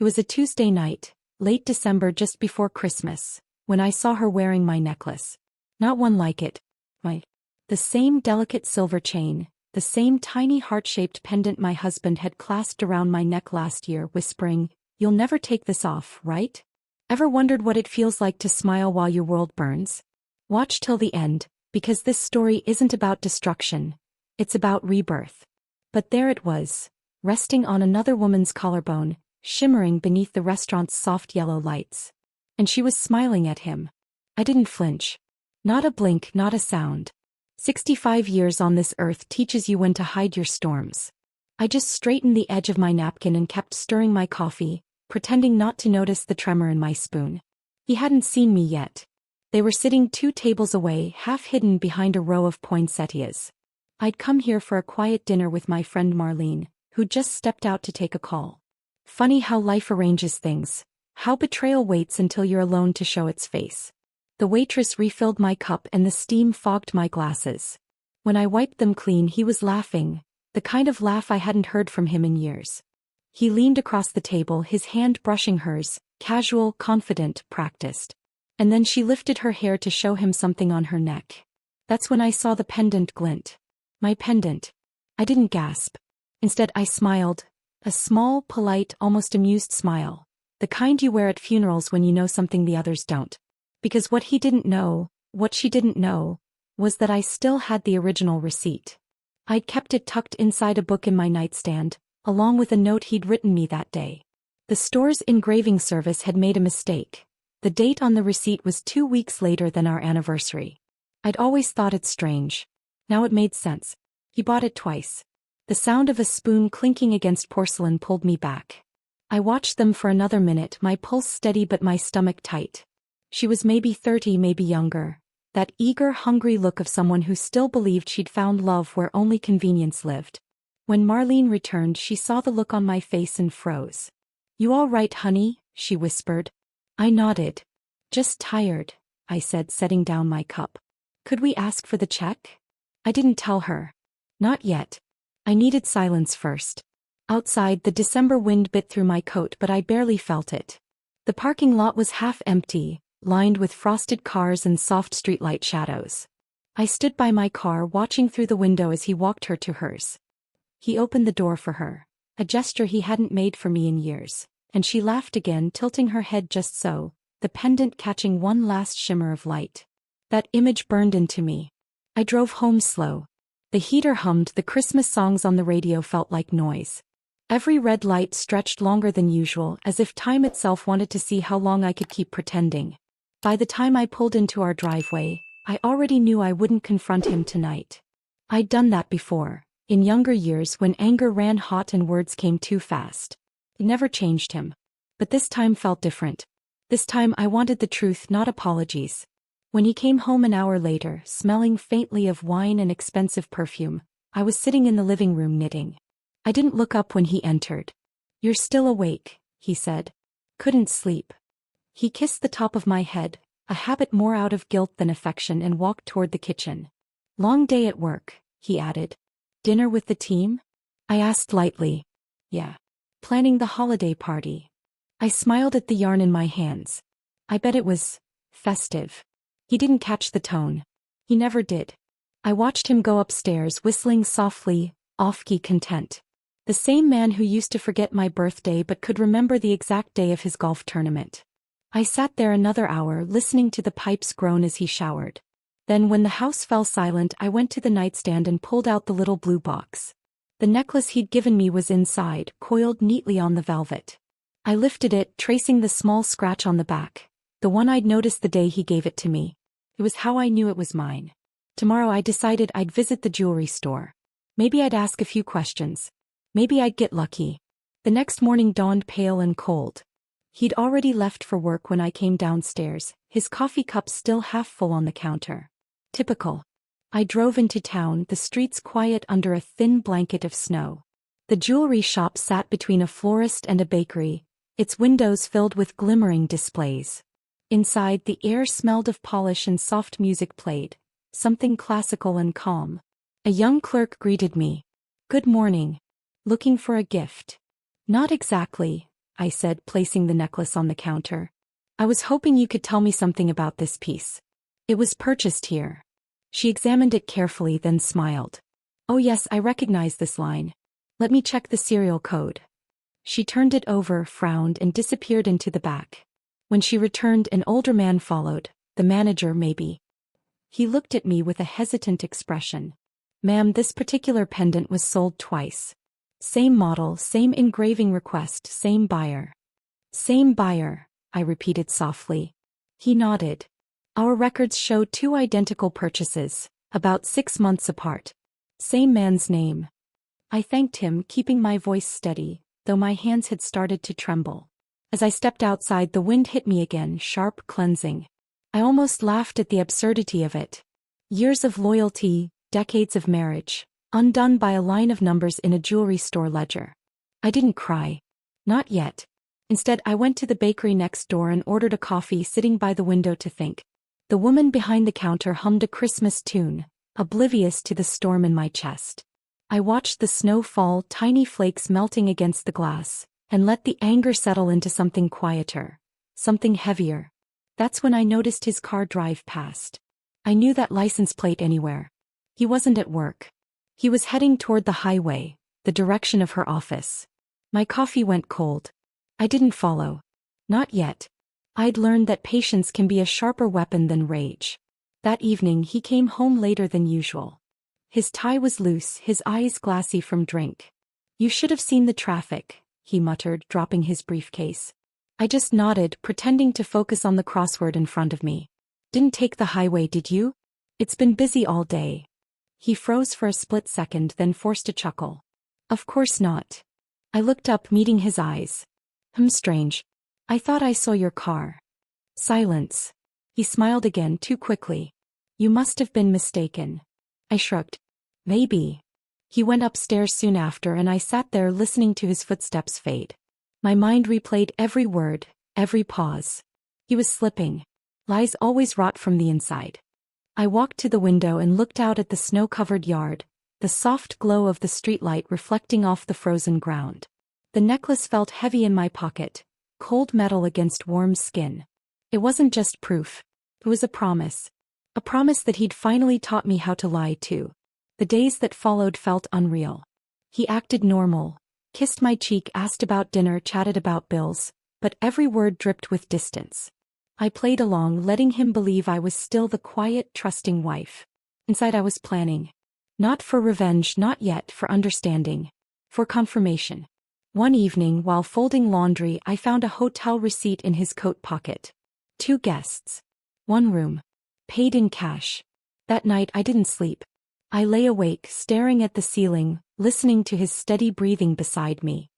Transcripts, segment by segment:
It was a Tuesday night, late December just before Christmas, when I saw her wearing my necklace. Not one like it. The same delicate silver chain, the same tiny heart-shaped pendant my husband had clasped around my neck last year, whispering, "You'll never take this off, right? Ever wondered what it feels like to smile while your world burns? Watch till the end, because this story isn't about destruction, it's about rebirth." But there it was, resting on another woman's collarbone, shimmering beneath the restaurant's soft yellow lights. And she was smiling at him. I didn't flinch. Not a blink, not a sound. 65 years on this earth teaches you when to hide your storms. I just straightened the edge of my napkin and kept stirring my coffee, pretending not to notice the tremor in my spoon. He hadn't seen me yet. They were sitting 2 tables away, half hidden behind a row of poinsettias. I'd come here for a quiet dinner with my friend Marlene, who'd just stepped out to take a call. Funny how life arranges things, how betrayal waits until you're alone to show its face. The waitress refilled my cup and the steam fogged my glasses. When I wiped them clean, he was laughing, the kind of laugh I hadn't heard from him in years. He leaned across the table, his hand brushing hers, casual, confident, practiced. And then she lifted her hair to show him something on her neck. That's when I saw the pendant glint. My pendant. I didn't gasp. Instead, I smiled. A small, polite, almost amused smile. The kind you wear at funerals when you know something the others don't. Because what he didn't know, what she didn't know, was that I still had the original receipt. I'd kept it tucked inside a book in my nightstand, along with a note he'd written me that day. The store's engraving service had made a mistake. The date on the receipt was 2 weeks later than our anniversary. I'd always thought it strange. Now it made sense. He bought it twice. The sound of a spoon clinking against porcelain pulled me back. I watched them for another minute, my pulse steady but my stomach tight. She was maybe 30, maybe younger. That eager, hungry look of someone who still believed she'd found love where only convenience lived. When Marlene returned, she saw the look on my face and froze. "You all right, honey?" she whispered. I nodded. "Just tired," I said, setting down my cup. "Could we ask for the check?" I didn't tell her. Not yet. I needed silence first. Outside, the December wind bit through my coat, but I barely felt it. The parking lot was half empty, lined with frosted cars and soft streetlight shadows. I stood by my car, watching through the window as he walked her to hers. He opened the door for her, a gesture he hadn't made for me in years, and she laughed again, tilting her head just so, the pendant catching one last shimmer of light. That image burned into me. I drove home slow. The heater hummed, the Christmas songs on the radio felt like noise. Every red light stretched longer than usual, as if time itself wanted to see how long I could keep pretending. By the time I pulled into our driveway, I already knew I wouldn't confront him tonight. I'd done that before, in younger years when anger ran hot and words came too fast. It never changed him. But this time felt different. This time I wanted the truth, not apologies. When he came home an hour later, smelling faintly of wine and expensive perfume, I was sitting in the living room knitting. I didn't look up when he entered. "You're still awake," he said. "Couldn't sleep." He kissed the top of my head, a habit more out of guilt than affection, and walked toward the kitchen. "Long day at work," he added. "Dinner with the team?" I asked lightly. "Yeah. Planning the holiday party." I smiled at the yarn in my hands. I bet it was festive. He didn't catch the tone. He never did. I watched him go upstairs, whistling softly, off-key, content. The same man who used to forget my birthday but could remember the exact day of his golf tournament. I sat there another hour, listening to the pipes groan as he showered. Then when the house fell silent, I went to the nightstand and pulled out the little blue box. The necklace he'd given me was inside, coiled neatly on the velvet. I lifted it, tracing the small scratch on the back, the one I'd noticed the day he gave it to me. It was how I knew it was mine. Tomorrow I decided I'd visit the jewelry store. Maybe I'd ask a few questions. Maybe I'd get lucky. The next morning dawned pale and cold. He'd already left for work when I came downstairs, his coffee cup still half full on the counter. Typical. I drove into town, the streets quiet under a thin blanket of snow. The jewelry shop sat between a florist and a bakery, its windows filled with glimmering displays. Inside, the air smelled of polish and soft music played, something classical and calm. A young clerk greeted me. "Good morning. Looking for a gift?" "Not exactly," I said, placing the necklace on the counter. I was hoping you could tell me something about this piece. It was purchased here. She examined it carefully, then smiled. Oh yes, I recognize this line. Let me check the serial code. She turned it over, frowned, and disappeared into the back. When she returned, an older man followed, the manager maybe. He looked at me with a hesitant expression. Ma'am, this particular pendant was sold twice. Same model, same engraving request, same buyer. Same buyer, I repeated softly. He nodded. Our records show 2 identical purchases, about 6 months apart. Same man's name. I thanked him, keeping my voice steady, though my hands had started to tremble. As I stepped outside, the wind hit me again, sharp, cleansing. I almost laughed at the absurdity of it. Years of loyalty, decades of marriage, undone by a line of numbers in a jewelry store ledger. I didn't cry. Not yet. Instead, I went to the bakery next door and ordered a coffee, sitting by the window to think. The woman behind the counter hummed a Christmas tune, oblivious to the storm in my chest. I watched the snow fall, tiny flakes melting against the glass, and let the anger settle into something quieter, something heavier. That's when I noticed his car drive past. I knew that license plate anywhere. He wasn't at work. He was heading toward the highway, the direction of her office. My coffee went cold. I didn't follow. Not yet. I'd learned that patience can be a sharper weapon than rage. That evening he came home later than usual. His tie was loose, his eyes glassy from drink. You should have seen the traffic, he muttered, dropping his briefcase. I just nodded, pretending to focus on the crossword in front of me. Didn't take the highway, did you? It's been busy all day. He froze for a split second, then forced a chuckle. Of course not. I looked up, meeting his eyes. Strange. I thought I saw your car. Silence. He smiled again, too quickly. You must have been mistaken. I shrugged. Maybe. He went upstairs soon after, and I sat there listening to his footsteps fade. My mind replayed every word, every pause. He was slipping. Lies always rot from the inside. I walked to the window and looked out at the snow-covered yard, the soft glow of the streetlight reflecting off the frozen ground. The necklace felt heavy in my pocket, cold metal against warm skin. It wasn't just proof. It was a promise. A promise that he'd finally taught me how to lie too. The days that followed felt unreal. He acted normal, kissed my cheek, asked about dinner, chatted about bills, but every word dripped with distance. I played along, letting him believe I was still the quiet, trusting wife. Inside I was planning. Not for revenge, not yet, for understanding. For confirmation. One evening, while folding laundry, I found a hotel receipt in his coat pocket. 2 guests. 1 room. Paid in cash. That night I didn't sleep. I lay awake, staring at the ceiling, listening to his steady breathing beside me.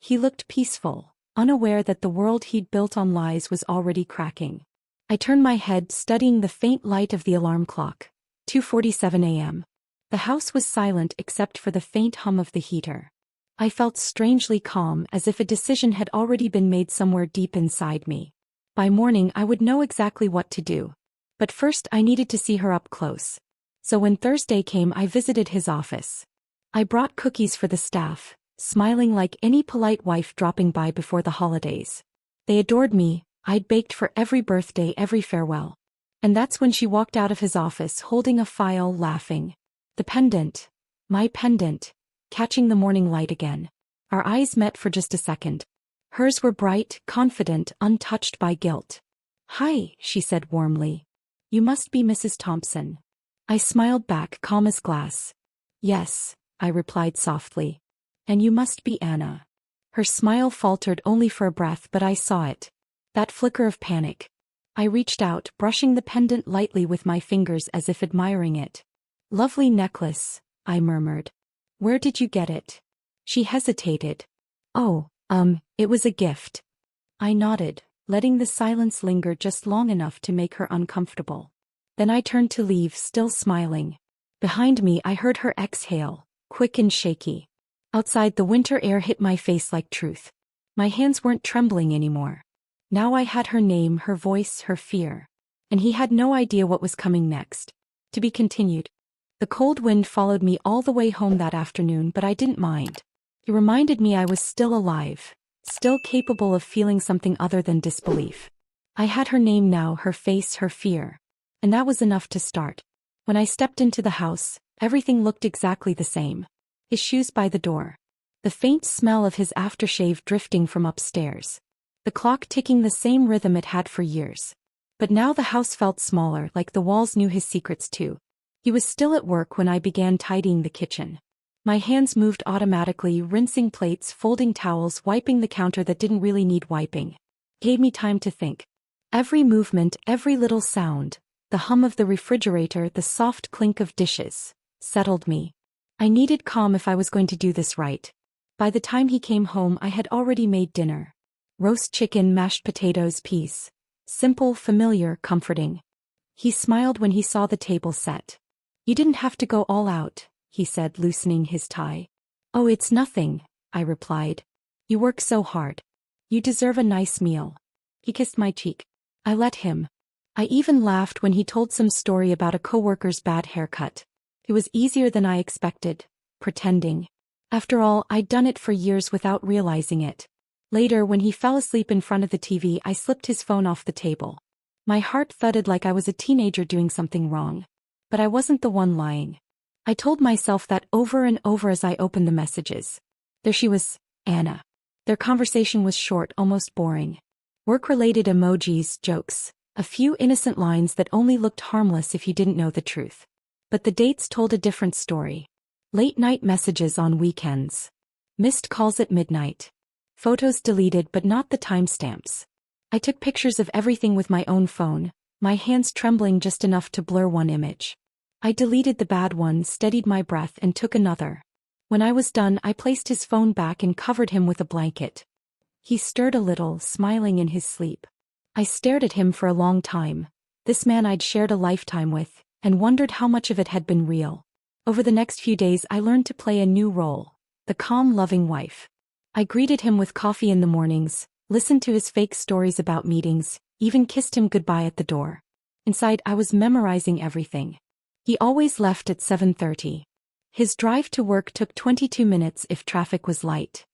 He looked peaceful, unaware that the world he'd built on lies was already cracking. I turned my head, studying the faint light of the alarm clock. 2:47 a.m. The house was silent except for the faint hum of the heater. I felt strangely calm, as if a decision had already been made somewhere deep inside me. By morning I would know exactly what to do. But first I needed to see her up close. So when Thursday came, I visited his office. I brought cookies for the staff, smiling like any polite wife dropping by before the holidays. They adored me. I'd baked for every birthday, every farewell. And that's when she walked out of his office, holding a file, laughing. The pendant. My pendant. Catching the morning light again. Our eyes met for just a second. Hers were bright, confident, untouched by guilt. Hi, she said warmly. You must be Mrs. Thompson. I smiled back, calm as glass. Yes, I replied softly. And you must be Anna. Her smile faltered only for a breath, but I saw it. That flicker of panic. I reached out, brushing the pendant lightly with my fingers as if admiring it. Lovely necklace, I murmured. Where did you get it? She hesitated. Oh, it was a gift. I nodded, letting the silence linger just long enough to make her uncomfortable. Then I turned to leave, still smiling. Behind me I heard her exhale, quick and shaky. Outside, the winter air hit my face like truth. My hands weren't trembling anymore. Now I had her name, her voice, her fear. And he had no idea what was coming next. To be continued. The cold wind followed me all the way home that afternoon, but I didn't mind. It reminded me I was still alive, still capable of feeling something other than disbelief. I had her name now, her face, her fear. And that was enough to start. When I stepped into the house, everything looked exactly the same. His shoes by the door. The faint smell of his aftershave drifting from upstairs. The clock ticking the same rhythm it had for years. But now the house felt smaller, like the walls knew his secrets too. He was still at work when I began tidying the kitchen. My hands moved automatically, rinsing plates, folding towels, wiping the counter that didn't really need wiping. Gave me time to think. Every movement, every little sound, the hum of the refrigerator, the soft clink of dishes, settled me. I needed calm if I was going to do this right. By the time he came home, I had already made dinner. Roast chicken, mashed potatoes, peas. Simple, familiar, comforting. He smiled when he saw the table set. "You didn't have to go all out," he said, loosening his tie. "Oh, it's nothing," I replied. "You work so hard. You deserve a nice meal." He kissed my cheek. I let him. I even laughed when he told some story about a coworker's bad haircut. It was easier than I expected, pretending. After all, I'd done it for years without realizing it. Later, when he fell asleep in front of the TV, I slipped his phone off the table. My heart thudded like I was a teenager doing something wrong. But I wasn't the one lying. I told myself that over and over as I opened the messages. There she was, Anna. Their conversation was short, almost boring. Work-related emojis, jokes, a few innocent lines that only looked harmless if you didn't know the truth. But the dates told a different story. Late-night messages on weekends. Missed calls at midnight. Photos deleted but not the timestamps. I took pictures of everything with my own phone, my hands trembling just enough to blur one image. I deleted the bad one, steadied my breath, and took another. When I was done, I placed his phone back and covered him with a blanket. He stirred a little, smiling in his sleep. I stared at him for a long time, this man I'd shared a lifetime with, and wondered how much of it had been real. Over the next few days, I learned to play a new role, the calm, loving wife. I greeted him with coffee in the mornings, listened to his fake stories about meetings, even kissed him goodbye at the door. Inside, I was memorizing everything. He always left at 7:30. His drive to work took 22 minutes if traffic was light.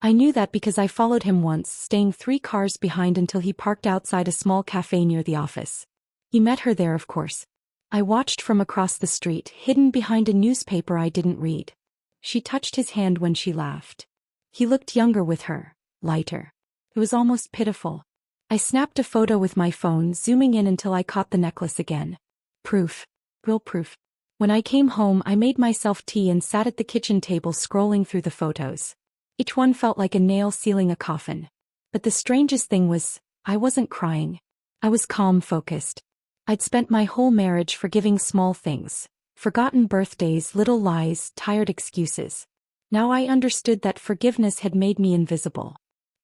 I knew that because I followed him once, staying 3 cars behind until he parked outside a small cafe near the office. He met her there, of course. I watched from across the street, hidden behind a newspaper I didn't read. She touched his hand when she laughed. He looked younger with her, lighter. It was almost pitiful. I snapped a photo with my phone, zooming in until I caught the necklace again. Proof. Real proof. When I came home, I made myself tea and sat at the kitchen table scrolling through the photos. Each one felt like a nail sealing a coffin. But the strangest thing was, I wasn't crying. I was calm, focused. I'd spent my whole marriage forgiving small things. Forgotten birthdays, little lies, tired excuses. Now I understood that forgiveness had made me invisible.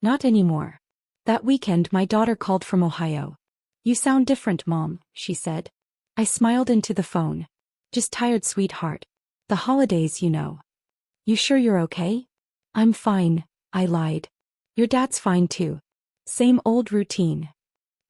Not anymore. That weekend, my daughter called from Ohio. "You sound different, Mom," she said. I smiled into the phone. "Just tired, sweetheart. The holidays, you know." "You sure you're okay?" "I'm fine," I lied. "Your dad's fine too." Same old routine.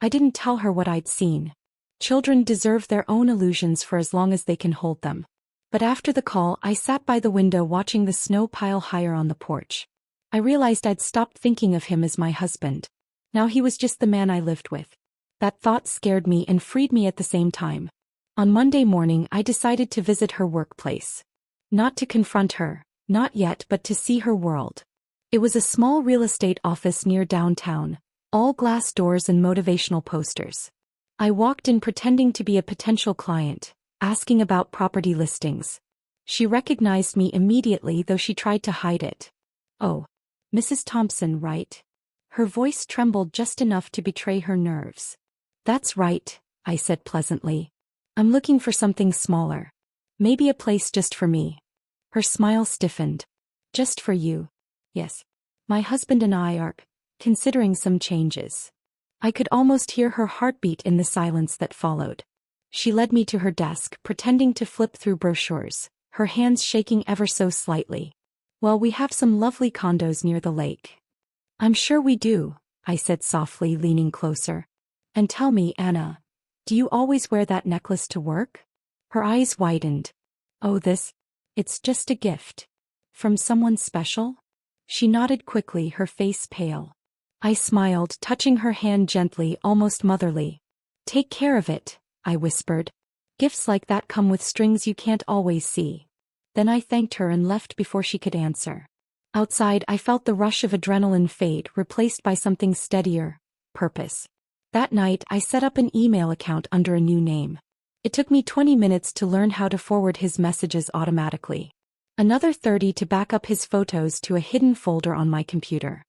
I didn't tell her what I'd seen. Children deserve their own illusions for as long as they can hold them. But after the call, I sat by the window watching the snow pile higher on the porch. I realized I'd stopped thinking of him as my husband. Now he was just the man I lived with. That thought scared me and freed me at the same time. On Monday morning, I decided to visit her workplace. Not to confront her, not yet, but to see her world. It was a small real estate office near downtown, all glass doors and motivational posters. I walked in pretending to be a potential client, asking about property listings. She recognized me immediately, though she tried to hide it. "Oh, Mrs. Thompson, right?" Her voice trembled just enough to betray her nerves. "That's right," I said pleasantly. "I'm looking for something smaller. Maybe a place just for me." Her smile stiffened. "Just for you?" "Yes. My husband and I are considering some changes." I could almost hear her heartbeat in the silence that followed. She led me to her desk, pretending to flip through brochures, her hands shaking ever so slightly. "Well, we have some lovely condos near the lake." "I'm sure we do," I said softly, leaning closer. "And tell me, Anna, do you always wear that necklace to work?" Her eyes widened. "Oh, it's just a gift. From someone special?" She nodded quickly, her face pale. I smiled, touching her hand gently, almost motherly. Take care of it, I whispered. Gifts like that come with strings you can't always see. Then I thanked her and left before she could answer. Outside, I felt the rush of adrenaline fade, replaced by something steadier: purpose. That night, I set up an email account under a new name. It took me 20 minutes to learn how to forward his messages automatically. Another 30 to back up his photos to a hidden folder on my computer.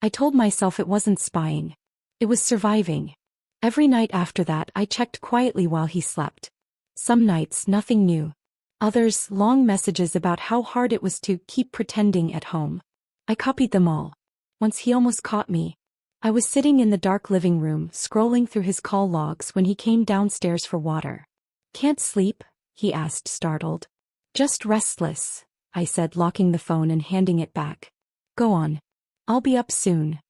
I told myself it wasn't spying. It was surviving. Every night after that, I checked quietly while he slept. Some nights, nothing new. Others, long messages about how hard it was to keep pretending at home. I copied them all. Once he almost caught me. I was sitting in the dark living room, scrolling through his call logs when he came downstairs for water. Can't sleep? He asked, startled. Just restless, I said, locking the phone and handing it back. Go on. I'll be up soon.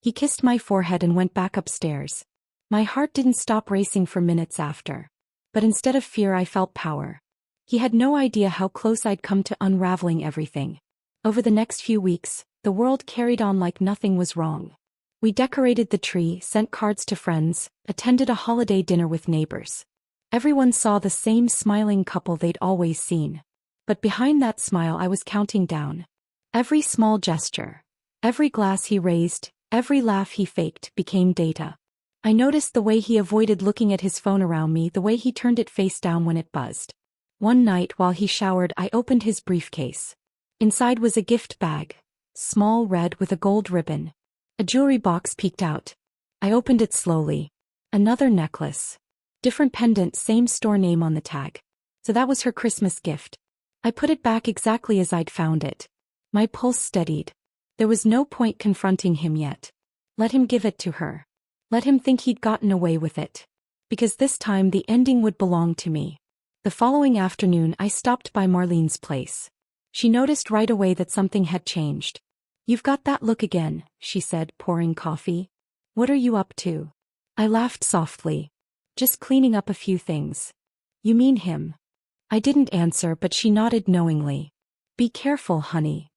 He kissed my forehead and went back upstairs. My heart didn't stop racing for minutes after. But instead of fear, I felt power. He had no idea how close I'd come to unraveling everything. Over the next few weeks, the world carried on like nothing was wrong. We decorated the tree, sent cards to friends, attended a holiday dinner with neighbors. Everyone saw the same smiling couple they'd always seen. But behind that smile, I was counting down. Every small gesture, every glass he raised, every laugh he faked became data. I noticed the way he avoided looking at his phone around me, the way he turned it face down when it buzzed. One night while he showered, I opened his briefcase. Inside was a gift bag, small, red, with a gold ribbon. A jewelry box peeked out. I opened it slowly. Another necklace. Different pendant, same store name on the tag. So that was her Christmas gift. I put it back exactly as I'd found it. My pulse steadied. There was no point confronting him yet. Let him give it to her. Let him think he'd gotten away with it. Because this time the ending would belong to me. The following afternoon, I stopped by Marlene's place. She noticed right away that something had changed. You've got that look again, she said, pouring coffee. What are you up to? I laughed softly. Just cleaning up a few things. You mean him? I didn't answer, but she nodded knowingly. Be careful, honey.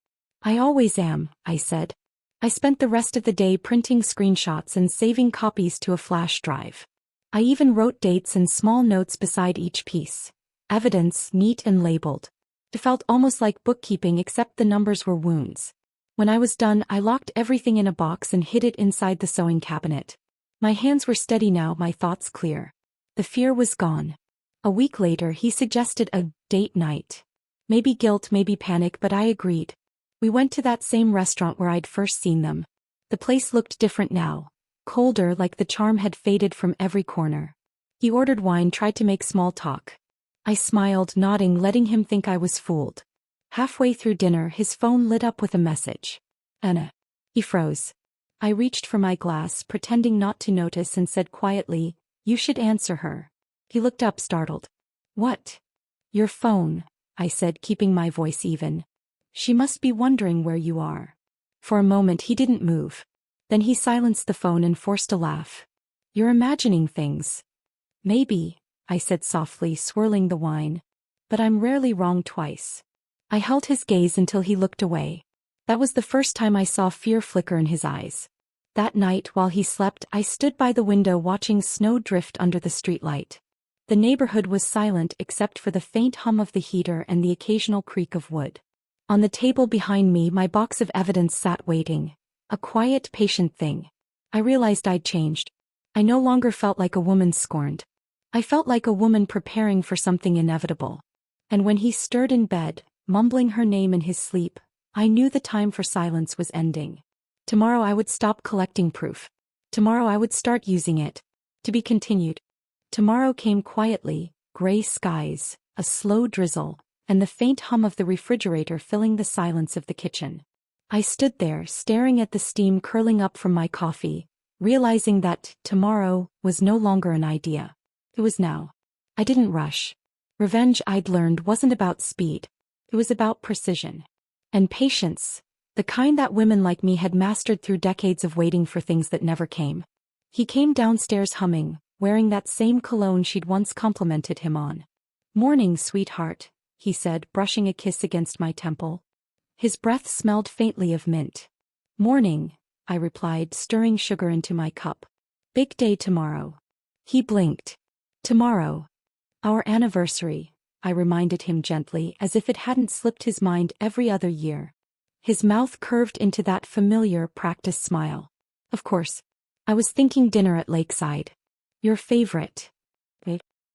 I always am, I said. I spent the rest of the day printing screenshots and saving copies to a flash drive. I even wrote dates and small notes beside each piece. Evidence, neat and labeled. It felt almost like bookkeeping, except the numbers were wounds. When I was done, I locked everything in a box and hid it inside the sewing cabinet. My hands were steady now, my thoughts clear. The fear was gone. A week later, he suggested a date night. Maybe guilt, maybe panic, but I agreed. We went to that same restaurant where I'd first seen them. The place looked different now. Colder, like the charm had faded from every corner. He ordered wine, tried to make small talk. I smiled, nodding, letting him think I was fooled. Halfway through dinner, his phone lit up with a message. Anna. He froze. I reached for my glass, pretending not to notice, and said quietly, You should answer her. He looked up, startled. What? Your phone, I said, keeping my voice even. She must be wondering where you are. For a moment he didn't move. Then he silenced the phone and forced a laugh. You're imagining things. Maybe, I said softly, swirling the wine. But I'm rarely wrong twice. I held his gaze until he looked away. That was the first time I saw fear flicker in his eyes. That night, while he slept, I stood by the window watching snow drift under the streetlight. The neighborhood was silent except for the faint hum of the heater and the occasional creak of wood. On the table behind me, my box of evidence sat waiting. A quiet, patient thing. I realized I'd changed. I no longer felt like a woman scorned. I felt like a woman preparing for something inevitable. And when he stirred in bed, mumbling her name in his sleep, I knew the time for silence was ending. Tomorrow I would stop collecting proof. Tomorrow I would start using it. To be continued. Tomorrow came quietly, gray skies, a slow drizzle, and the faint hum of the refrigerator filling the silence of the kitchen. I stood there, staring at the steam curling up from my coffee, realizing that tomorrow was no longer an idea. It was now. I didn't rush. Revenge, I'd learned, wasn't about speed. It was about precision. And patience, the kind that women like me had mastered through decades of waiting for things that never came. He came downstairs humming, wearing that same cologne she'd once complimented him on. Morning, sweetheart, he said, brushing a kiss against my temple. His breath smelled faintly of mint. Morning, I replied, stirring sugar into my cup. Big day tomorrow. He blinked. Tomorrow. Our anniversary, I reminded him gently, as if it hadn't slipped his mind every other year. His mouth curved into that familiar, practiced smile. Of course. I was thinking dinner at Lakeside. Your favorite.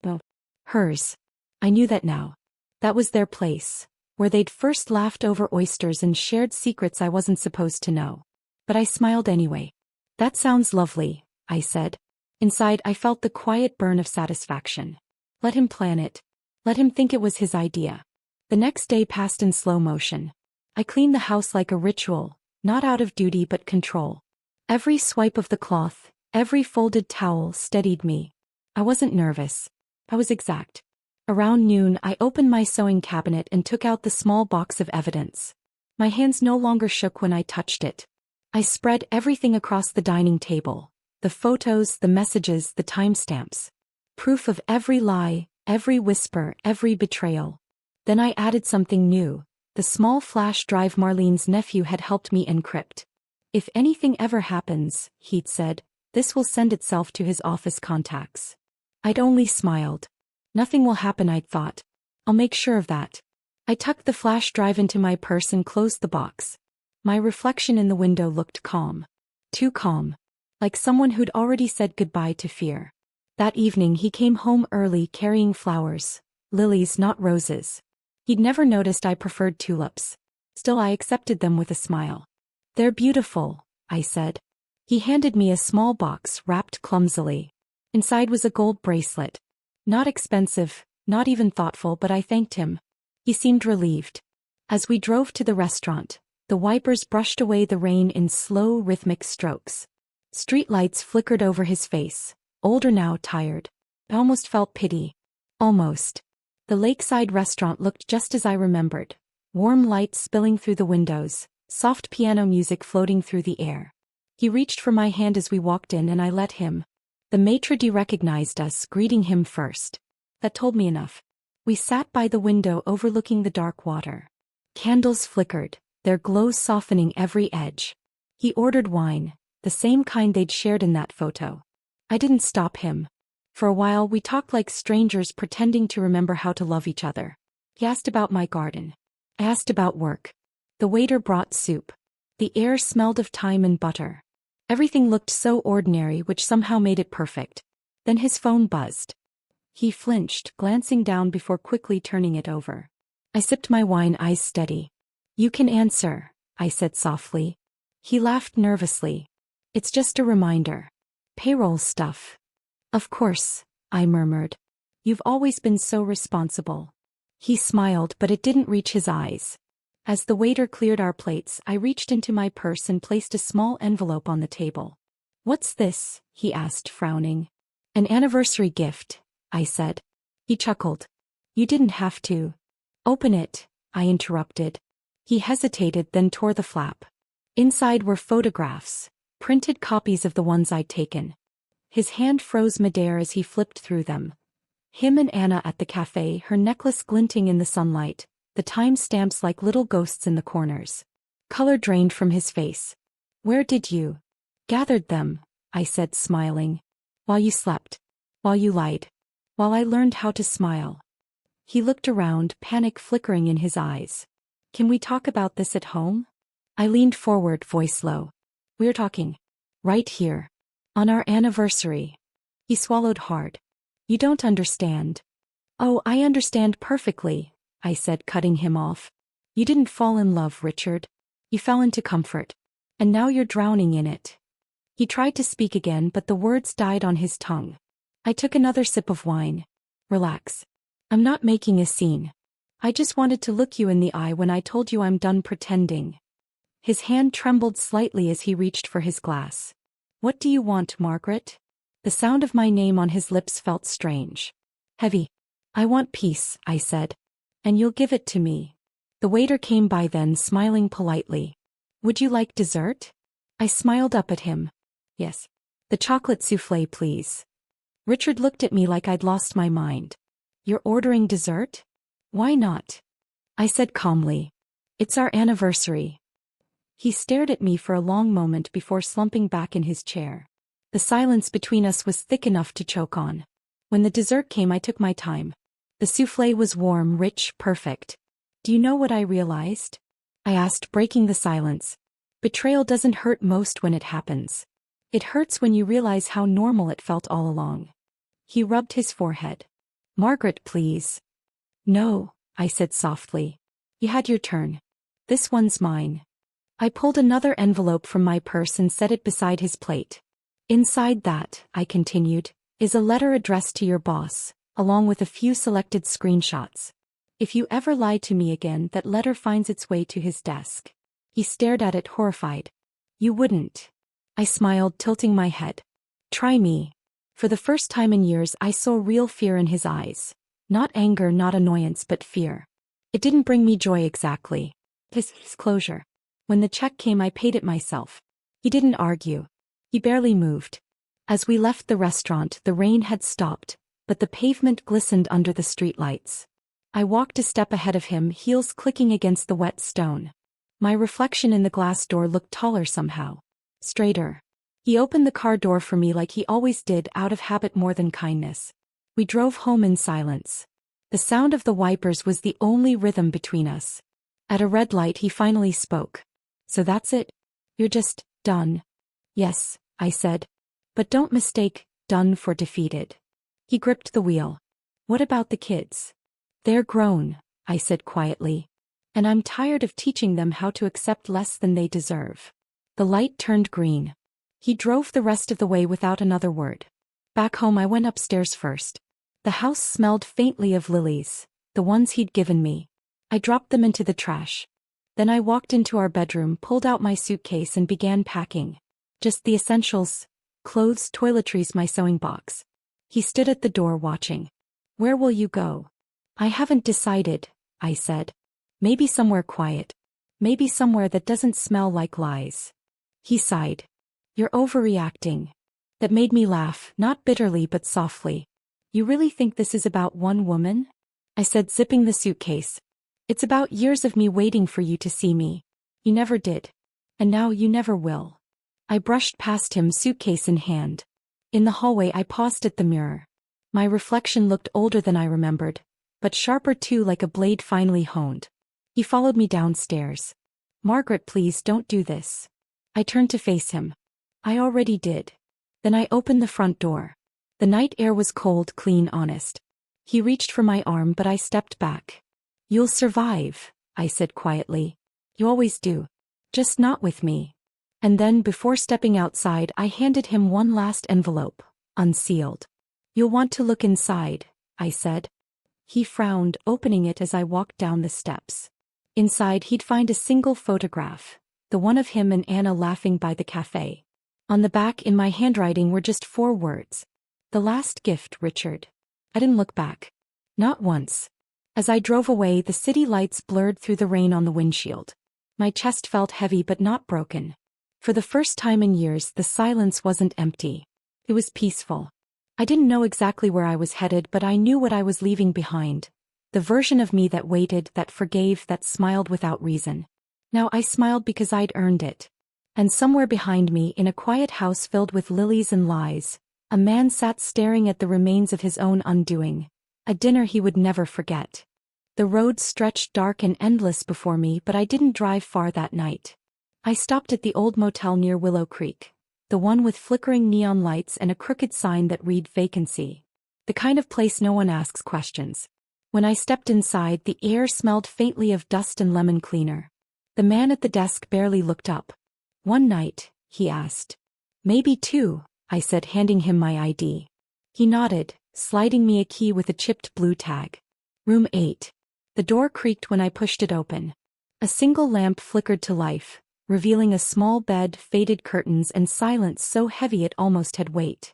Well, hers. I knew that now. That was their place, where they'd first laughed over oysters and shared secrets I wasn't supposed to know. But I smiled anyway. That sounds lovely, I said. Inside I felt the quiet burn of satisfaction. Let him plan it. Let him think it was his idea. The next day passed in slow motion. I cleaned the house like a ritual, not out of duty but control. Every swipe of the cloth, every folded towel steadied me. I wasn't nervous. I was exact. Around noon I opened my sewing cabinet and took out the small box of evidence. My hands no longer shook when I touched it. I spread everything across the dining table. The photos, the messages, the timestamps. Proof of every lie, every whisper, every betrayal. Then I added something new, the small flash drive Marlene's nephew had helped me encrypt. If anything ever happens, he'd said, this will send itself to his office contacts. I'd only smiled. Nothing will happen, I'd thought. I'll make sure of that. I tucked the flash drive into my purse and closed the box. My reflection in the window looked calm. Too calm. Like someone who'd already said goodbye to fear. That evening he came home early carrying flowers. Lilies, not roses. He'd never noticed I preferred tulips. Still I accepted them with a smile. They're beautiful, I said. He handed me a small box wrapped clumsily. Inside was a gold bracelet. Not expensive, not even thoughtful, but I thanked him. He seemed relieved. As we drove to the restaurant, the wipers brushed away the rain in slow, rhythmic strokes. Street lights flickered over his face, older now, tired. I almost felt pity. Almost. The lakeside restaurant looked just as I remembered. Warm light spilling through the windows, soft piano music floating through the air. He reached for my hand as we walked in and I let him. The maitre d' recognized us, greeting him first. That told me enough. We sat by the window overlooking the dark water. Candles flickered, their glow softening every edge. He ordered wine, the same kind they'd shared in that photo. I didn't stop him. For a while we talked like strangers pretending to remember how to love each other. He asked about my garden. I asked about work. The waiter brought soup. The air smelled of thyme and butter. Everything looked so ordinary, which somehow made it perfect. Then his phone buzzed. He flinched, glancing down before quickly turning it over. I sipped my wine, eyes steady. You can answer, I said softly. He laughed nervously. It's just a reminder. Payroll stuff. Of course, I murmured. You've always been so responsible. He smiled, but it didn't reach his eyes. As the waiter cleared our plates, I reached into my purse and placed a small envelope on the table. What's this? He asked, frowning. An anniversary gift, I said. He chuckled. You didn't have to. Open it, I interrupted. He hesitated, then tore the flap. Inside were photographs, printed copies of the ones I'd taken. His hand froze midair as he flipped through them. Him and Anna at the cafe, her necklace glinting in the sunlight, the time stamps like little ghosts in the corners. Color drained from his face. Where did you? Gathered them, I said, smiling. While you slept. While you lied. While I learned how to smile. He looked around, panic flickering in his eyes. Can we talk about this at home? I leaned forward, voice low. We're talking. Right here. On our anniversary. He swallowed hard. You don't understand. Oh, I understand perfectly, I said, cutting him off. You didn't fall in love, Richard. You fell into comfort. And now you're drowning in it. He tried to speak again, but the words died on his tongue. I took another sip of wine. Relax. I'm not making a scene. I just wanted to look you in the eye when I told you I'm done pretending. His hand trembled slightly as he reached for his glass. What do you want, Margaret? The sound of my name on his lips felt strange. Heavy. I want peace, I said. And you'll give it to me. The waiter came by then, smiling politely. Would you like dessert? I smiled up at him. Yes. The chocolate soufflé, please. Richard looked at me like I'd lost my mind. You're ordering dessert? Why not? I said calmly. It's our anniversary. He stared at me for a long moment before slumping back in his chair. The silence between us was thick enough to choke on. When the dessert came, I took my time. The soufflé was warm, rich, perfect. Do you know what I realized? I asked, breaking the silence. Betrayal doesn't hurt most when it happens. It hurts when you realize how normal it felt all along. He rubbed his forehead. Margaret, please. No, I said softly. You had your turn. This one's mine. I pulled another envelope from my purse and set it beside his plate. Inside that, I continued, is a letter addressed to your boss, along with a few selected screenshots. If you ever lie to me again, that letter finds its way to his desk. He stared at it horrified. You wouldn't. I smiled, tilting my head. Try me. For the first time in years, I saw real fear in his eyes. Not anger, not annoyance, but fear. It didn't bring me joy exactly. His closure. When the check came, I paid it myself. He didn't argue. He barely moved. As we left the restaurant, the rain had stopped, but the pavement glistened under the streetlights. I walked a step ahead of him, heels clicking against the wet stone. My reflection in the glass door looked taller somehow. Straighter. He opened the car door for me like he always did, out of habit more than kindness. We drove home in silence. The sound of the wipers was the only rhythm between us. At a red light, he finally spoke. So that's it? You're just done? Yes, I said. But don't mistake done for defeated. He gripped the wheel. What about the kids? They're grown, I said quietly. And I'm tired of teaching them how to accept less than they deserve. The light turned green. He drove the rest of the way without another word. Back home, I went upstairs first. The house smelled faintly of lilies, the ones he'd given me. I dropped them into the trash. Then I walked into our bedroom, pulled out my suitcase and began packing. Just the essentials: clothes, toiletries, my sewing box. He stood at the door watching. Where will you go? I haven't decided, I said. Maybe somewhere quiet. Maybe somewhere that doesn't smell like lies. He sighed. You're overreacting. That made me laugh, not bitterly but softly. You really think this is about one woman? I said, zipping the suitcase. It's about years of me waiting for you to see me. You never did. And now you never will. I brushed past him, suitcase in hand. In the hallway, I paused at the mirror. My reflection looked older than I remembered, but sharper too, like a blade finely honed. He followed me downstairs. Margaret, please don't do this. I turned to face him. I already did. Then I opened the front door. The night air was cold, clean, honest. He reached for my arm, but I stepped back. You'll survive, I said quietly. You always do. Just not with me. And then, before stepping outside, I handed him one last envelope, unsealed. You'll want to look inside, I said. He frowned, opening it as I walked down the steps. Inside, he'd find a single photograph, the one of him and Anna laughing by the cafe. On the back, in my handwriting, were just 4 words. The last gift, Richard. I didn't look back. Not once. As I drove away, the city lights blurred through the rain on the windshield. My chest felt heavy but not broken. For the first time in years, the silence wasn't empty. It was peaceful. I didn't know exactly where I was headed, but I knew what I was leaving behind. The version of me that waited, that forgave, that smiled without reason. Now I smiled because I'd earned it. And somewhere behind me, in a quiet house filled with lilies and lies, a man sat staring at the remains of his own undoing. A dinner he would never forget. The road stretched dark and endless before me, but I didn't drive far that night. I stopped at the old motel near Willow Creek, the one with flickering neon lights and a crooked sign that read vacancy. The kind of place no one asks questions. When I stepped inside, the air smelled faintly of dust and lemon cleaner. The man at the desk barely looked up. One night, he asked. Maybe 2, I said, handing him my ID. He nodded, sliding me a key with a chipped blue tag. Room 8. The door creaked when I pushed it open. A single lamp flickered to life, revealing a small bed, faded curtains, and silence so heavy it almost had weight.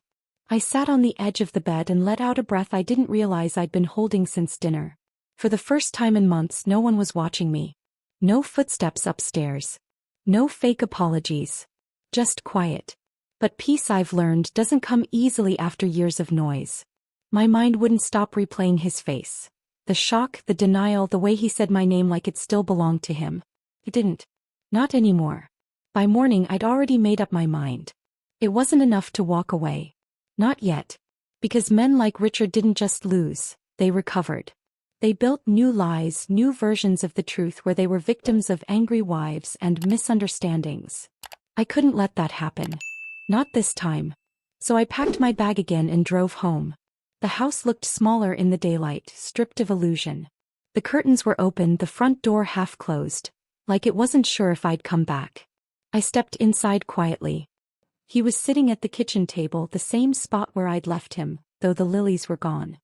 I sat on the edge of the bed and let out a breath I didn't realize I'd been holding since dinner. For the first time in months, no one was watching me. No footsteps upstairs. No fake apologies. Just quiet. But peace, I've learned, doesn't come easily after years of noise. My mind wouldn't stop replaying his face. The shock, the denial, the way he said my name like it still belonged to him. It didn't. Not anymore. By morning I'd already made up my mind. It wasn't enough to walk away. Not yet. Because men like Richard didn't just lose, they recovered. They built new lies, new versions of the truth where they were victims of angry wives and misunderstandings. I couldn't let that happen. Not this time. So I packed my bag again and drove home. The house looked smaller in the daylight, stripped of illusion. The curtains were open, the front door half closed, like it wasn't sure if I'd come back. I stepped inside quietly. He was sitting at the kitchen table, the same spot where I'd left him, though the lilies were gone.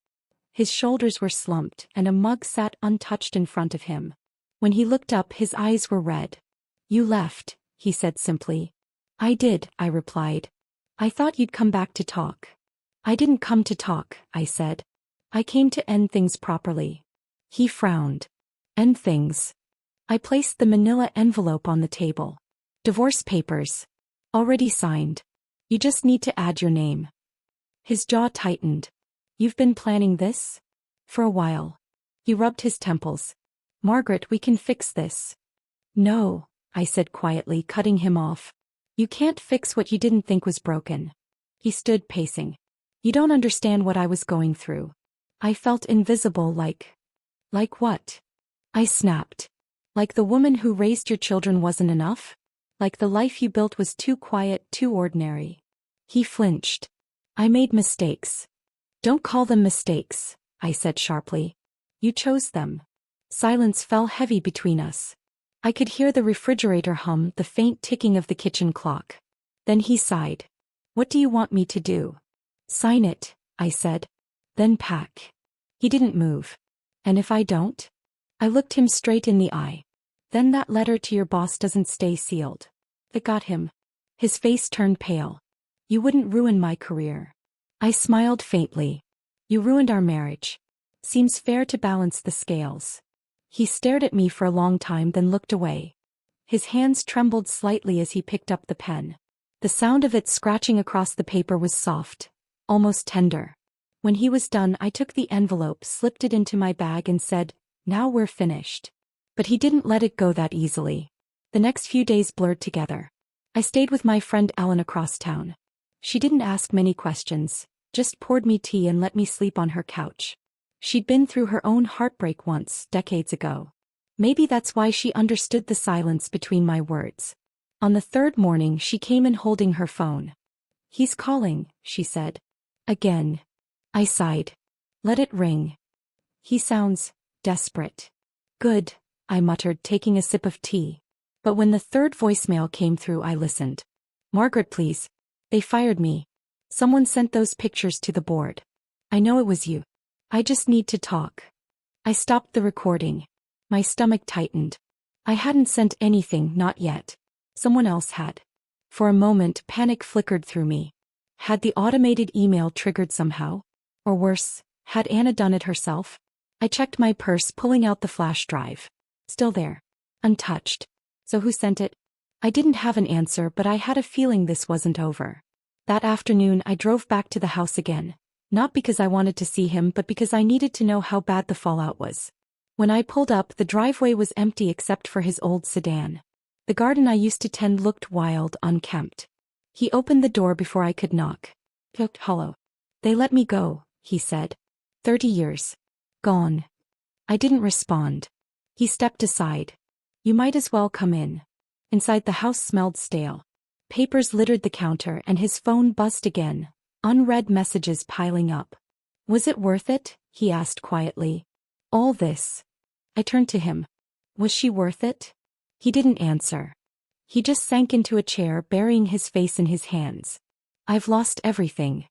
His shoulders were slumped, and a mug sat untouched in front of him. When he looked up, his eyes were red. "You left," he said simply. "I did," I replied. "I thought you'd come back to talk." "I didn't come to talk," I said. "I came to end things properly." He frowned. "End things?" I placed the manila envelope on the table. "Divorce papers. Already signed. You just need to add your name." His jaw tightened. "You've been planning this?" "For a while." He rubbed his temples. "Margaret, we can fix this." "No," I said quietly, cutting him off. "You can't fix what you didn't think was broken." He stood pacing. "You don't understand what I was going through. I felt invisible, like what?" I snapped. "Like the woman who raised your children wasn't enough? Like the life you built was too quiet, too ordinary?" He flinched. "I made mistakes." "Don't call them mistakes," I said sharply. "You chose them." Silence fell heavy between us. I could hear the refrigerator hum, the faint ticking of the kitchen clock. Then he sighed. "What do you want me to do?" "Sign it," I said. "Then pack." He didn't move. "And if I don't?" I looked him straight in the eye. "Then that letter to your boss doesn't stay sealed." It got him. His face turned pale. "You wouldn't ruin my career." I smiled faintly. "You ruined our marriage. Seems fair to balance the scales." He stared at me for a long time, then looked away. His hands trembled slightly as he picked up the pen. The sound of it scratching across the paper was soft, almost tender. When he was done, I took the envelope, slipped it into my bag and said, "Now we're finished." But he didn't let it go that easily. The next few days blurred together. I stayed with my friend Ellen across town. She didn't ask many questions, just poured me tea and let me sleep on her couch. She'd been through her own heartbreak once, decades ago. Maybe that's why she understood the silence between my words. On the third morning, she came in holding her phone. "He's calling," she said. "Again." I sighed. "Let it ring." "He sounds desperate." "Good," I muttered, taking a sip of tea. But when the third voicemail came through, I listened. "Margaret, please. They fired me. Someone sent those pictures to the board. I know it was you. I just need to talk." I stopped the recording. My stomach tightened. I hadn't sent anything, not yet. Someone else had. For a moment, panic flickered through me. Had the automated email triggered somehow? Or worse, had Anna done it herself? I checked my purse, pulling out the flash drive. Still there. Untouched. So who sent it? I didn't have an answer, but I had a feeling this wasn't over. That afternoon, I drove back to the house again. Not because I wanted to see him, but because I needed to know how bad the fallout was. When I pulled up, the driveway was empty except for his old sedan. The garden I used to tend looked wild, unkempt. He opened the door before I could knock. It looked hollow. "They let me go," he said. 30 years. Gone. I didn't respond. He stepped aside. "You might as well come in." Inside, the house smelled stale. Papers littered the counter and his phone buzzed again. Unread messages piling up. "Was it worth it?" he asked quietly. "All this?" I turned to him. "Was she worth it?" He didn't answer. He just sank into a chair, burying his face in his hands. "I've lost everything."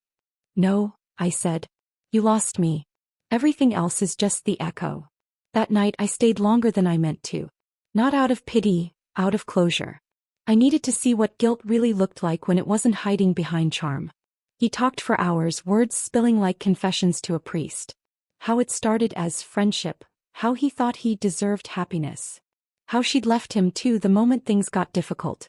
"No," I said. "You lost me. Everything else is just the echo." That night I stayed longer than I meant to. Not out of pity, out of closure. I needed to see what guilt really looked like when it wasn't hiding behind charm. He talked for hours, words spilling like confessions to a priest. How it started as friendship, how he thought he deserved happiness. How she'd left him too the moment things got difficult.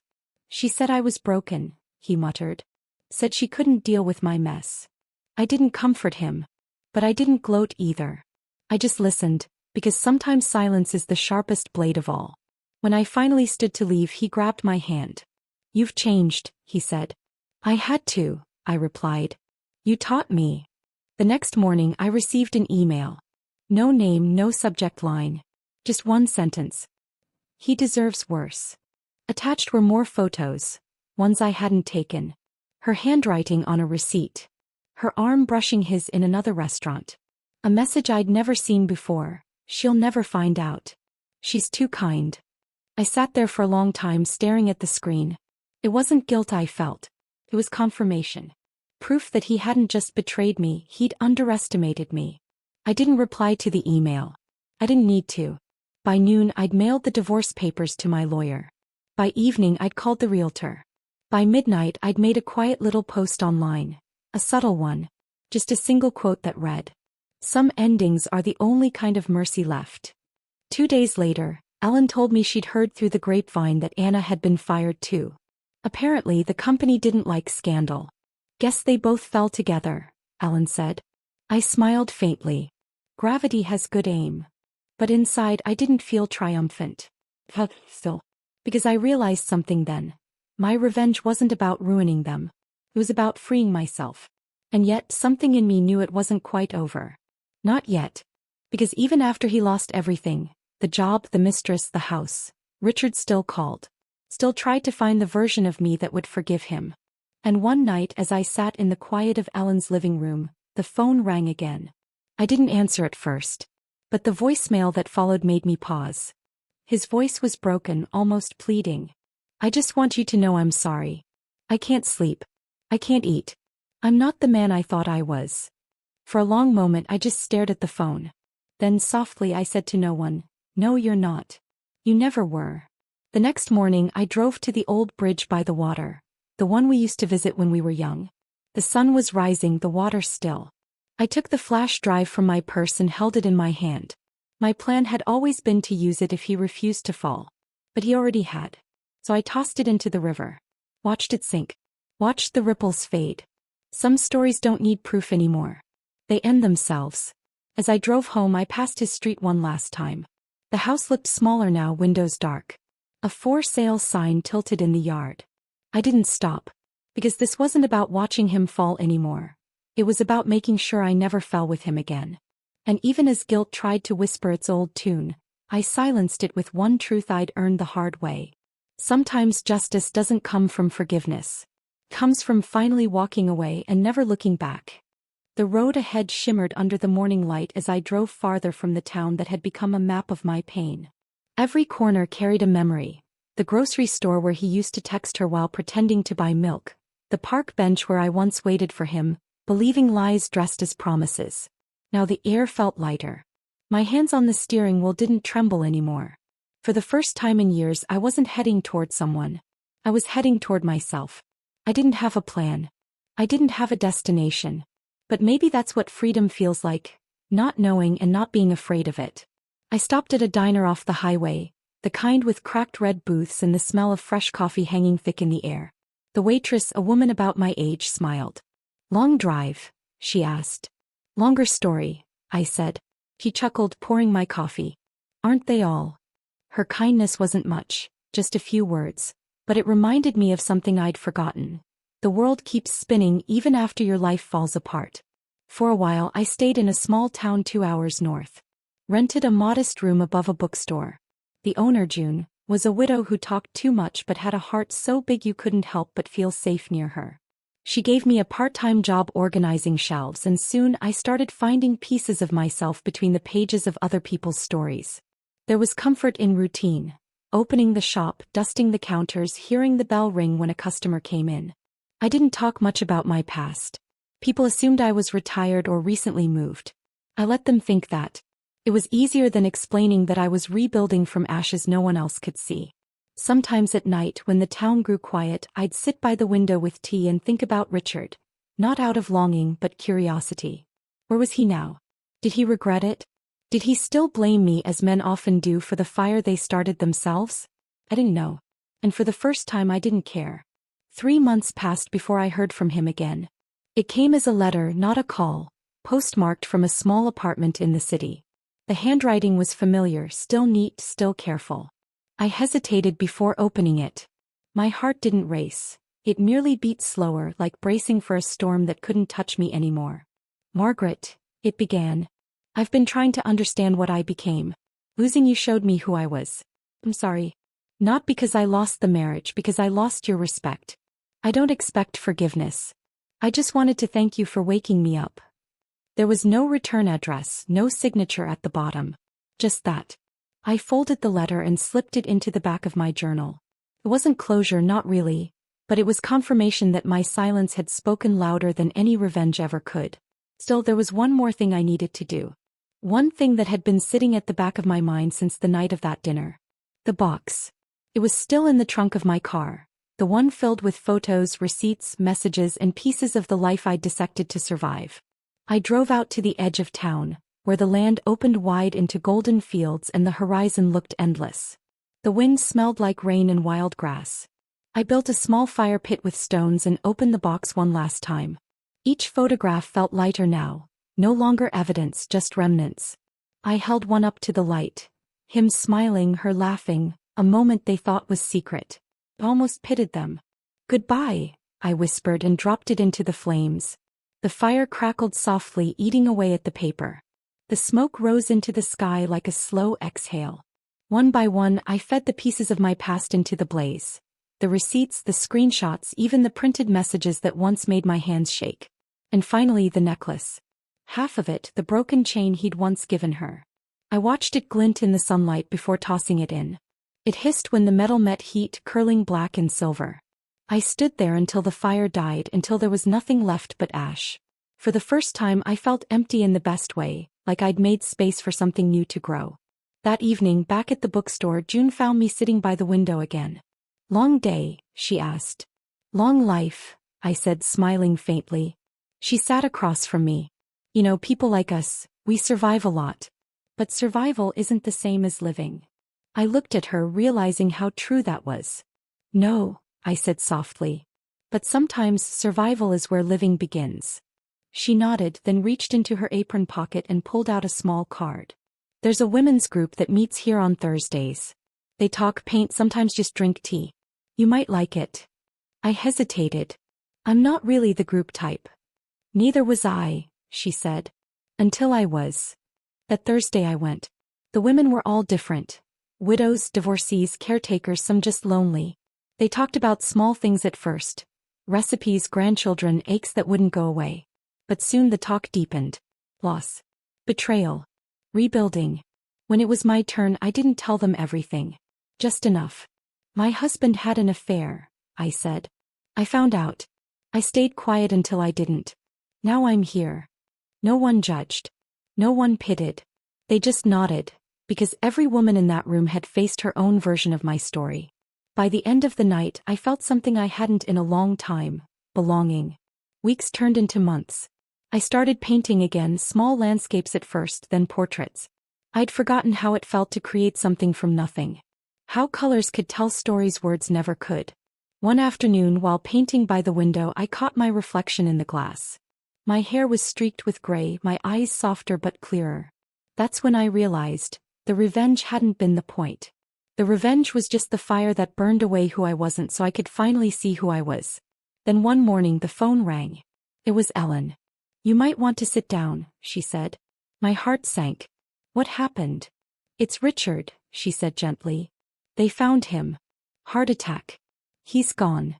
"She said I was broken," he muttered. "Said she couldn't deal with my mess." I didn't comfort him. But I didn't gloat either. I just listened, because sometimes silence is the sharpest blade of all. When I finally stood to leave, he grabbed my hand. "You've changed," he said. "I had to," I replied. "You taught me." The next morning I received an email. No name, no subject line. Just one sentence. "He deserves worse." Attached were more photos, ones I hadn't taken. Her handwriting on a receipt. Her arm brushing his in another restaurant. A message I'd never seen before. "She'll never find out. She's too kind." I sat there for a long time staring at the screen. It wasn't guilt I felt. It was confirmation. Proof that he hadn't just betrayed me, he'd underestimated me. I didn't reply to the email. I didn't need to. By noon I'd mailed the divorce papers to my lawyer. By evening I'd called the realtor. By midnight I'd made a quiet little post online. A subtle one. Just a single quote that read, "Some endings are the only kind of mercy left." 2 days later, Ellen told me she'd heard through the grapevine that Anna had been fired too. Apparently the company didn't like scandal. "Guess they both fell together," Ellen said. I smiled faintly. Gravity has good aim. But inside I didn't feel triumphant. Still. Because I realized something then. My revenge wasn't about ruining them. It was about freeing myself. And yet something in me knew it wasn't quite over. Not yet. Because even after he lost everything, the job, the mistress, the house, Richard still called. Still tried to find the version of me that would forgive him. And one night as I sat in the quiet of Ellen's living room, the phone rang again. I didn't answer at first. But the voicemail that followed made me pause. His voice was broken, almost pleading. "I just want you to know I'm sorry. I can't sleep. I can't eat. I'm not the man I thought I was." For a long moment I just stared at the phone. Then softly I said to no one, "No, you're not. You never were." The next morning I drove to the old bridge by the water, the one we used to visit when we were young. The sun was rising, the water still. I took the flash drive from my purse and held it in my hand. My plan had always been to use it if he refused to fall. But he already had. So I tossed it into the river. Watched it sink. Watched the ripples fade. Some stories don't need proof anymore. They end themselves. As I drove home I passed his street one last time. The house looked smaller now, windows dark. A for sale sign tilted in the yard. I didn't stop. Because this wasn't about watching him fall anymore. It was about making sure I never fell with him again. And even as guilt tried to whisper its old tune, I silenced it with one truth I'd earned the hard way. Sometimes justice doesn't come from forgiveness. It comes from finally walking away and never looking back. The road ahead shimmered under the morning light as I drove farther from the town that had become a map of my pain. Every corner carried a memory. The grocery store where he used to text her while pretending to buy milk. The park bench where I once waited for him, believing lies dressed as promises. Now the air felt lighter. My hands on the steering wheel didn't tremble anymore. For the first time in years I wasn't heading toward someone. I was heading toward myself. I didn't have a plan. I didn't have a destination. But maybe that's what freedom feels like, not knowing and not being afraid of it. I stopped at a diner off the highway, the kind with cracked red booths and the smell of fresh coffee hanging thick in the air. The waitress, a woman about my age, smiled. "Long drive?" she asked. "Longer story," I said. She chuckled, pouring my coffee. "Aren't they all?" Her kindness wasn't much, just a few words, but it reminded me of something I'd forgotten. The world keeps spinning even after your life falls apart. For a while I stayed in a small town 2 hours north. Rented a modest room above a bookstore. The owner, June, was a widow who talked too much but had a heart so big you couldn't help but feel safe near her. She gave me a part-time job organizing shelves, and soon I started finding pieces of myself between the pages of other people's stories. There was comfort in routine. Opening the shop, dusting the counters, hearing the bell ring when a customer came in. I didn't talk much about my past. People assumed I was retired or recently moved. I let them think that. It was easier than explaining that I was rebuilding from ashes no one else could see. Sometimes at night when the town grew quiet, I'd sit by the window with tea and think about Richard. Not out of longing but curiosity. Where was he now? Did he regret it? Did he still blame me as men often do for the fire they started themselves? I didn't know. And for the first time I didn't care. 3 months passed before I heard from him again. It came as a letter, not a call, postmarked from a small apartment in the city. The handwriting was familiar, still neat, still careful. I hesitated before opening it. My heart didn't race. It merely beat slower, like bracing for a storm that couldn't touch me anymore. Margaret, it began. I've been trying to understand what I became. Losing you showed me who I was. I'm sorry. Not because I lost the marriage, because I lost your respect. I don't expect forgiveness. I just wanted to thank you for waking me up. There was no return address, no signature at the bottom. Just that. I folded the letter and slipped it into the back of my journal. It wasn't closure, not really, but it was confirmation that my silence had spoken louder than any revenge ever could. Still, there was one more thing I needed to do. One thing that had been sitting at the back of my mind since the night of that dinner. The box. It was still in the trunk of my car, the one filled with photos, receipts, messages, and pieces of the life I'd dissected to survive. I drove out to the edge of town, where the land opened wide into golden fields and the horizon looked endless. The wind smelled like rain and wild grass. I built a small fire pit with stones and opened the box one last time. Each photograph felt lighter now, no longer evidence, just remnants. I held one up to the light. Him smiling, her laughing, a moment they thought was secret. I almost pitied them. Goodbye, I whispered and dropped it into the flames. The fire crackled softly, eating away at the paper. The smoke rose into the sky like a slow exhale. One by one, I fed the pieces of my past into the blaze. The receipts, the screenshots, even the printed messages that once made my hands shake. And finally, the necklace. Half of it, the broken chain he'd once given her. I watched it glint in the sunlight before tossing it in. It hissed when the metal met heat, curling black and silver. I stood there until the fire died, until there was nothing left but ash. For the first time I felt empty in the best way, like I'd made space for something new to grow. That evening, back at the bookstore, June found me sitting by the window again. Long day, she asked. Long life, I said, smiling faintly. She sat across from me. You know, people like us, we survive a lot. But survival isn't the same as living. I looked at her, realizing how true that was. No, I said softly. But sometimes survival is where living begins. She nodded, then reached into her apron pocket and pulled out a small card. There's a women's group that meets here on Thursdays. They talk, paint, sometimes just drink tea. You might like it. I hesitated. I'm not really the group type. Neither was I, she said. Until I was. That Thursday I went. The women were all different. Widows, divorcees, caretakers, some just lonely. They talked about small things at first. Recipes, grandchildren, aches that wouldn't go away. But soon the talk deepened. Loss. Betrayal. Rebuilding. When it was my turn, I didn't tell them everything. Just enough. My husband had an affair, I said. I found out. I stayed quiet until I didn't. Now I'm here. No one judged. No one pitied. They just nodded, because every woman in that room had faced her own version of my story. By the end of the night, I felt something I hadn't in a long time: belonging. Weeks turned into months. I started painting again, small landscapes at first, then portraits. I'd forgotten how it felt to create something from nothing. How colors could tell stories words never could. One afternoon, while painting by the window, I caught my reflection in the glass. My hair was streaked with gray, my eyes softer but clearer. That's when I realized, the revenge hadn't been the point. The revenge was just the fire that burned away who I wasn't, so I could finally see who I was. Then one morning the phone rang. It was Ellen. You might want to sit down, she said. My heart sank. What happened? It's Richard, she said gently. They found him. Heart attack. He's gone.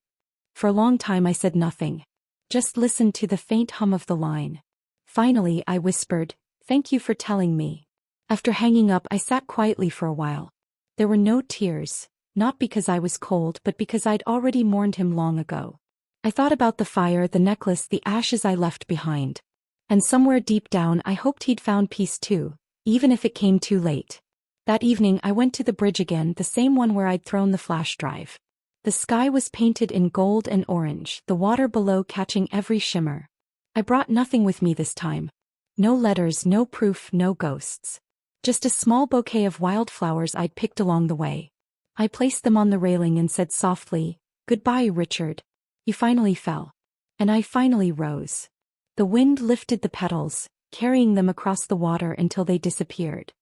For a long time I said nothing. Just listened to the faint hum of the line. Finally I whispered, "Thank you for telling me." After hanging up, I sat quietly for a while. There were no tears, not because I was cold but because I'd already mourned him long ago. I thought about the fire, the necklace, the ashes I left behind. And somewhere deep down I hoped he'd found peace too, even if it came too late. That evening I went to the bridge again, the same one where I'd thrown the flash drive. The sky was painted in gold and orange, the water below catching every shimmer. I brought nothing with me this time. No letters, no proof, no ghosts. Just a small bouquet of wildflowers I'd picked along the way. I placed them on the railing and said softly, "Goodbye, Richard. You finally fell. And I finally rose." The wind lifted the petals, carrying them across the water until they disappeared.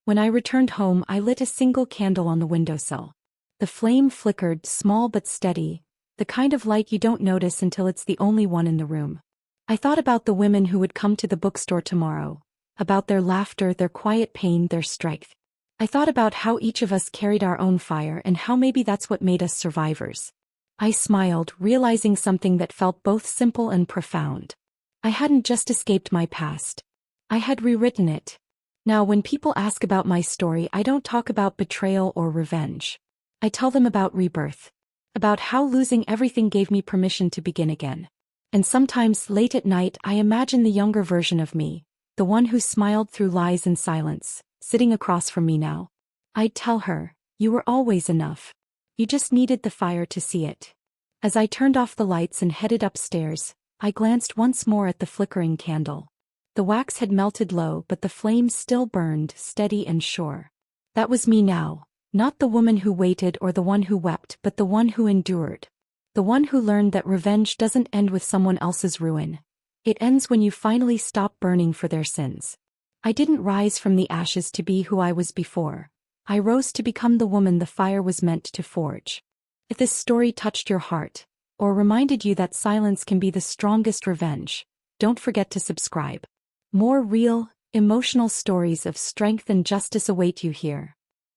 When I returned home, I lit a single candle on the windowsill. The flame flickered, small but steady, the kind of light you don't notice until it's the only one in the room. I thought about the women who would come to the bookstore tomorrow, about their laughter, their quiet pain, their strength. I thought about how each of us carried our own fire and how maybe that's what made us survivors. I smiled, realizing something that felt both simple and profound. I hadn't just escaped my past. I had rewritten it. Now, when people ask about my story, I don't talk about betrayal or revenge. I tell them about rebirth. About how losing everything gave me permission to begin again. And sometimes, late at night, I imagine the younger version of me, the one who smiled through lies and silence, sitting across from me now. I'd tell her, "You were always enough. You just needed the fire to see it." As I turned off the lights and headed upstairs, I glanced once more at the flickering candle. The wax had melted low, but the flame still burned, steady and sure. That was me now, not the woman who waited or the one who wept, but the one who endured. The one who learned that revenge doesn't end with someone else's ruin. It ends when you finally stop burning for their sins. I didn't rise from the ashes to be who I was before. I rose to become the woman the fire was meant to forge. If this story touched your heart, or reminded you that silence can be the strongest revenge, don't forget to subscribe. More real, emotional stories of strength and justice await you here.